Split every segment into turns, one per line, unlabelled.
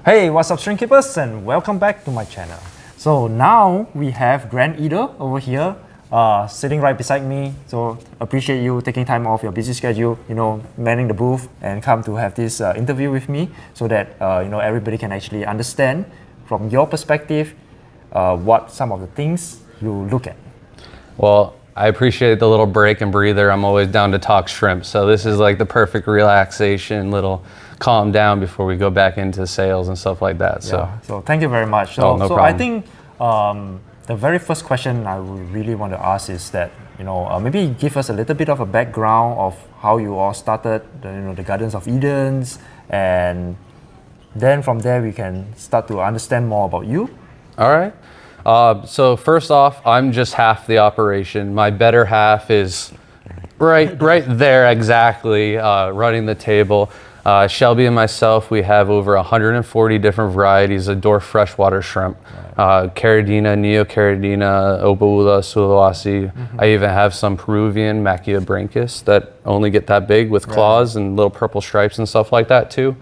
Hey, what's up, string keepers, and welcome back to my channel. So now we have Garden of Eder over here, sitting right beside me. So appreciate you taking time off your busy schedule, manning the booth and come to have this interview with me, so that everybody can actually understand from your perspective what some of the things you look at.
Well, I appreciate the little break and breather. I'm always down to talk shrimp, so this is like the perfect relaxation, little calm down before we go back into sales and stuff like that. So
thank you very much.
No problem.
I think the very first question I would really want to ask is that maybe give us a little bit of a background of how you all started the Gardens of Edens, and then from there we can start to understand more about you.
All right. So first off, I'm just half the operation. My better half is right there exactly, running the table. Shelby and myself, we have over 140 different varieties of dwarf freshwater shrimp. Caridina, Neocaridina, Obaula, Sulawesi. I even have some Peruvian Machiabranchus that only get that big with claws and little purple stripes and stuff like that too.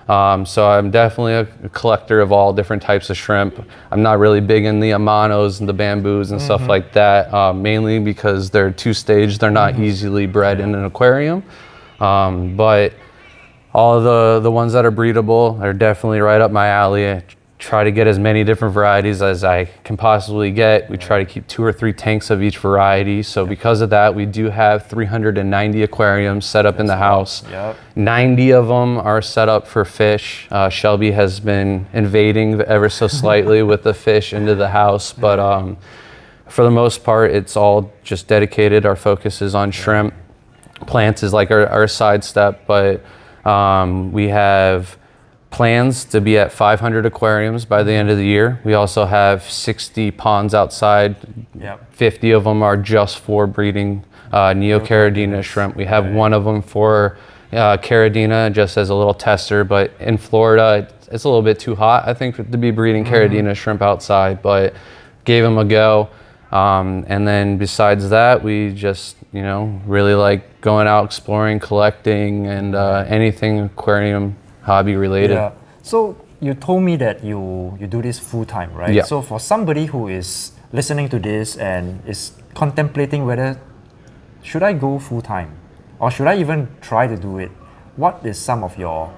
So I'm definitely a collector of all different types of shrimp. I'm not really big in the Amanos and the bamboos and stuff like that, mainly because they're two-stage. They're not easily bred in an aquarium. But all of the ones that are breedable are definitely right up my alley. I try to get as many different varieties as I can possibly get. We try to keep 2 or 3 tanks of each variety. So because of that, we do have 390 aquariums set up in the house. 90 of them are set up for fish. Shelby has been invading ever so slightly with the fish into the house, but for the most part, it's all just dedicated. Our focus is on shrimp. Plants is like our side step, but we have plans to be at 500 aquariums by the end of the year. We also have 60 ponds outside. 50 of them are just for breeding Neocaridina shrimp. We have one of them for Caridina, just as a little tester, but in Florida, it's a little bit too hot, I think, to be breeding Caridina shrimp outside, but gave them a go. And then besides that, we just, really like going out exploring, collecting, and anything aquarium hobby related.
Yeah. So you told me that you do this full time, right?
Yeah.
So for somebody who is listening to this and is contemplating whether should I go full time or should I even try to do it, what is some of your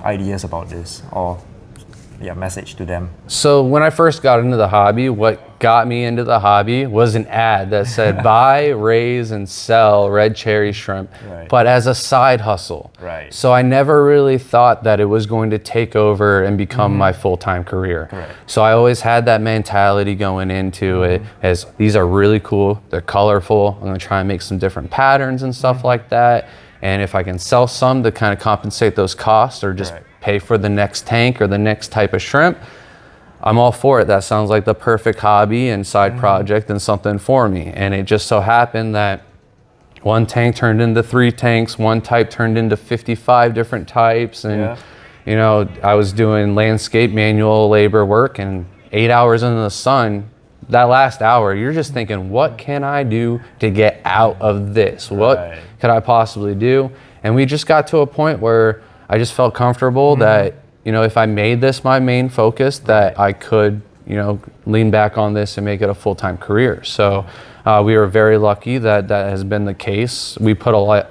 ideas about this, or message to them?
So when I first got into the hobby, what got me into the hobby was an ad that said buy, raise, and sell red cherry shrimp, but as a side hustle. So I never really thought that it was going to take over and become my full-time career. So I always had that mentality going into it as these are really cool, they're colorful, I'm gonna try and make some different patterns and stuff like that. And if I can sell some to kind of compensate those costs, or just pay for the next tank or the next type of shrimp, I'm all for it. That sounds like the perfect hobby and side project and something for me. And it just so happened that one tank turned into 3 tanks, one type turned into 55 different types. And I was doing landscape manual labor work, and 8 hours in the sun, that last hour, you're just thinking, what can I do to get out of this? What could I possibly do? And we just got to a point where I just felt comfortable that, if I made this my main focus, that I could, lean back on this and make it a full-time career. So we were very lucky that that has been the case. We put away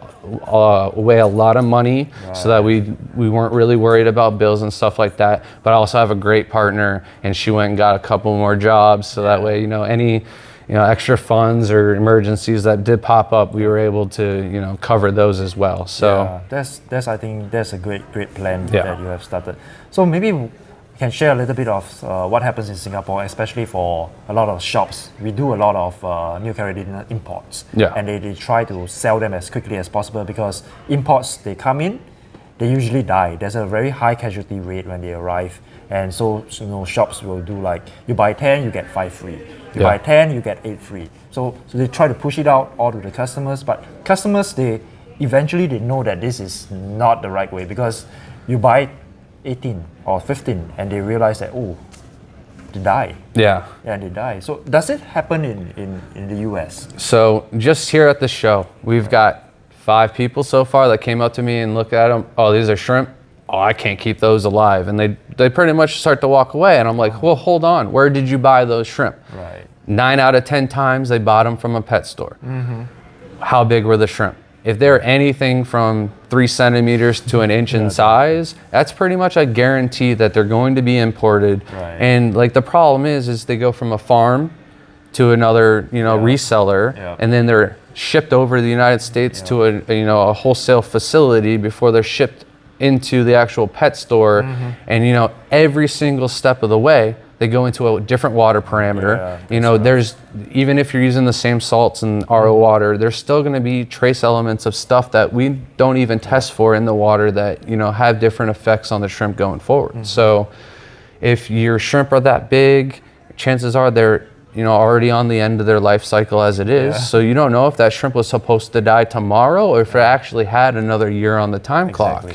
a lot of money so that we weren't really worried about bills and stuff like that. But I also have a great partner, and she went and got a couple more jobs, so that way, any extra funds or emergencies that did pop up, we were able to, cover those as well. So
that's I think that's a great plan that you have started. So maybe you can share a little bit of what happens in Singapore, especially for a lot of shops. We do a lot of Neocaridina imports, and they try to sell them as quickly as possible, because imports, they come in, they usually die. There's a very high casualty rate when they arrive. And so, shops will do like, you buy 10, you get 5 free. You buy 10, you get 8 free. So they try to push it out all to the customers, but customers, they eventually know that this is not the right way, because you buy 18 or 15 and they realize that, they die. And they die. So does it happen in the US?
So just here at the show, we've got 5 people so far that came up to me and looked at them. Oh, these are shrimp. oh, I can't keep those alive. And they pretty much start to walk away. And I'm like, well, hold on. Where did you buy those shrimp?
Right.
9 out of 10 times they bought them from a pet store. How big were the shrimp? If they're anything from 3 centimeters to an inch in size, that's pretty much a guarantee that they're going to be imported.
Right.
And like the problem is they go from a farm to another, reseller, and then they're shipped over to the United States to a wholesale facility before they're shipped into the actual pet store. And every single step of the way they go into a different water parameter. There's, even if you're using the same salts and RO water, there's still going to be trace elements of stuff that we don't even test for in the water that have different effects on the shrimp going forward. So if your shrimp are that big, chances are they're already on the end of their life cycle as it is. So you don't know if that shrimp was supposed to die tomorrow or if it actually had another year on the time clock,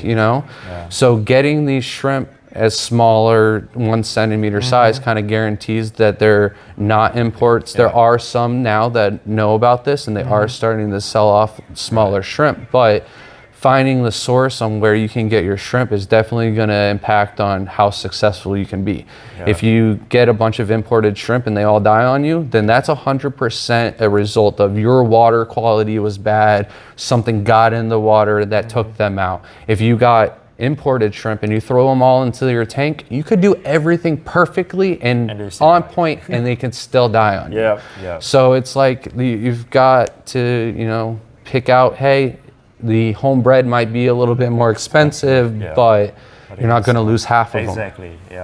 So getting these shrimp as smaller 1 centimeter size kind of guarantees that they're not imports. There are some now that know about this and they are starting to sell off smaller shrimp, but finding the source on where you can get your shrimp is definitely going to impact on how successful you can be. If you get a bunch of imported shrimp and they all die on you, then that's 100% a result of your water quality was bad, something got in the water that took them out. If you got imported shrimp and you throw them all into your tank, you could do everything perfectly and on point and they can still die on you. So it's like you've got to, pick out, hey, the homebred might be a little bit more expensive, but you're not going to lose half of them.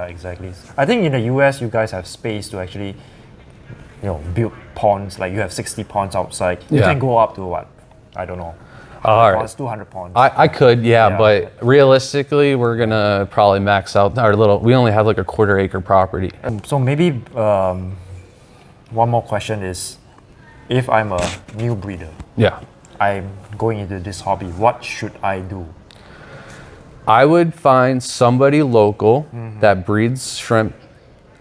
Exactly. I think in the US, you guys have space to actually, build ponds. Like you have 60 ponds outside. You can go up to what? I don't know. Ponds, 200 ponds.
I could, but realistically, we're going to probably max out we only have like a 1/4 acre property.
So maybe one more question is, if I'm a new breeder, I'm going into this hobby, what should I do?
I would find somebody local that breeds shrimp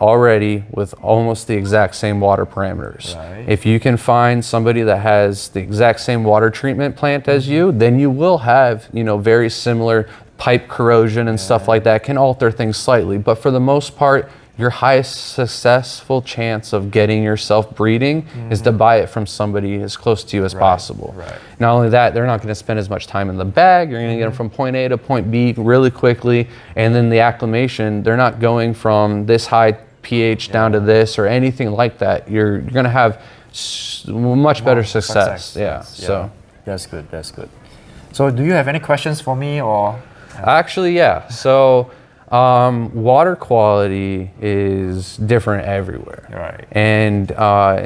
already with almost the exact same water parameters. If you can find somebody that has the exact same water treatment plant as you, then you will have, very similar pipe corrosion and stuff like that can alter things slightly. But for the most part, your highest successful chance of getting yourself breeding is to buy it from somebody as close to you as possible. Not only that, they're not going to spend as much time in the bag. You're going to get them from point A to point B really quickly. And then the acclimation, they're not going from this high pH down to this or anything like that. You're going to have much better success. So
that's good. So do you have any questions for me or?
Actually, so water quality is different everywhere. And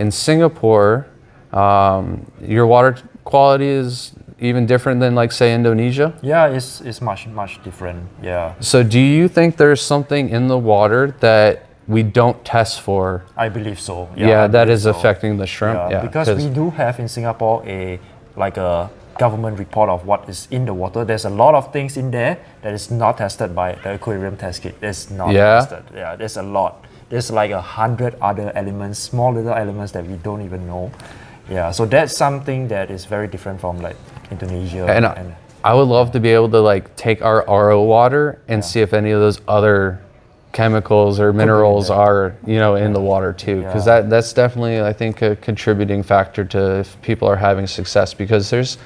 in Singapore, your water quality is even different than, like, say, Indonesia?
It's much different.
So do you think there's something in the water that we don't test for?
I believe so.
That is affecting the shrimp.
Because we do have in Singapore a government report of what is in the water. There's a lot of things in there that is not tested by the aquarium test kit. It's not tested. There's a lot. There's like 100 other elements, small little elements that we don't even know. So that's something that is very different from like Indonesia.
And I would love to be able to like take our RO water and see if any of those other chemicals or minerals are in the water too, because that's definitely, I think, a contributing factor to if people are having success, because there's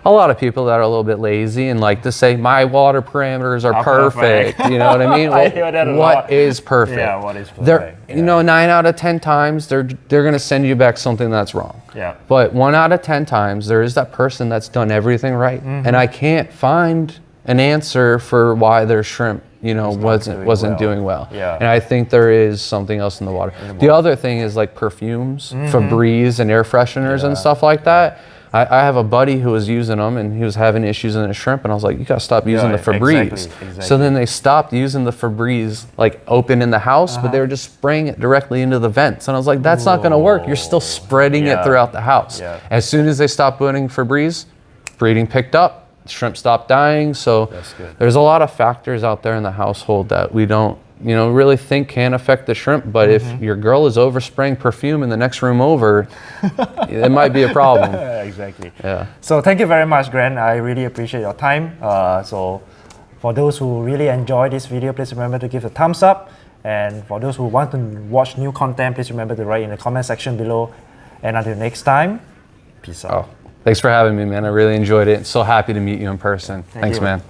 a lot of people that are a little bit lazy and like to say my water parameters are perfect. You know what I mean? What is perfect?
What is perfect?
9 out of 10 times they're going to send you back something that's wrong. But 1 out of 10 times there is that person that's done everything right, and I can't find an answer for why their shrimp wasn't doing well. And I think there is something else in the water. The other thing is like perfumes, Febreze and air fresheners and stuff like that. I have a buddy who was using them and he was having issues in his shrimp, and I was like, you gotta stop using the Febreze. Exactly. So then they stopped using the Febreze like open in the house, but they were just spraying it directly into the vents. And I was like, that's not gonna work. You're still spreading it throughout the house. As soon as they stopped putting Febreze, breeding picked up, shrimp stopped dying. So there's a lot of factors out there in the household that we don't really think can affect the shrimp. But if your girl is overspraying perfume in the next room over, it might be a problem.
Exactly. So thank you very much, Grant. I really appreciate your time. So For those who really enjoyed this video, please remember to give a thumbs up. And for those who want to watch new content, please remember to write in the comment section below. And until next time, peace out.
Thanks for having me, man. I really enjoyed it. So happy to meet you in person. Thanks, man.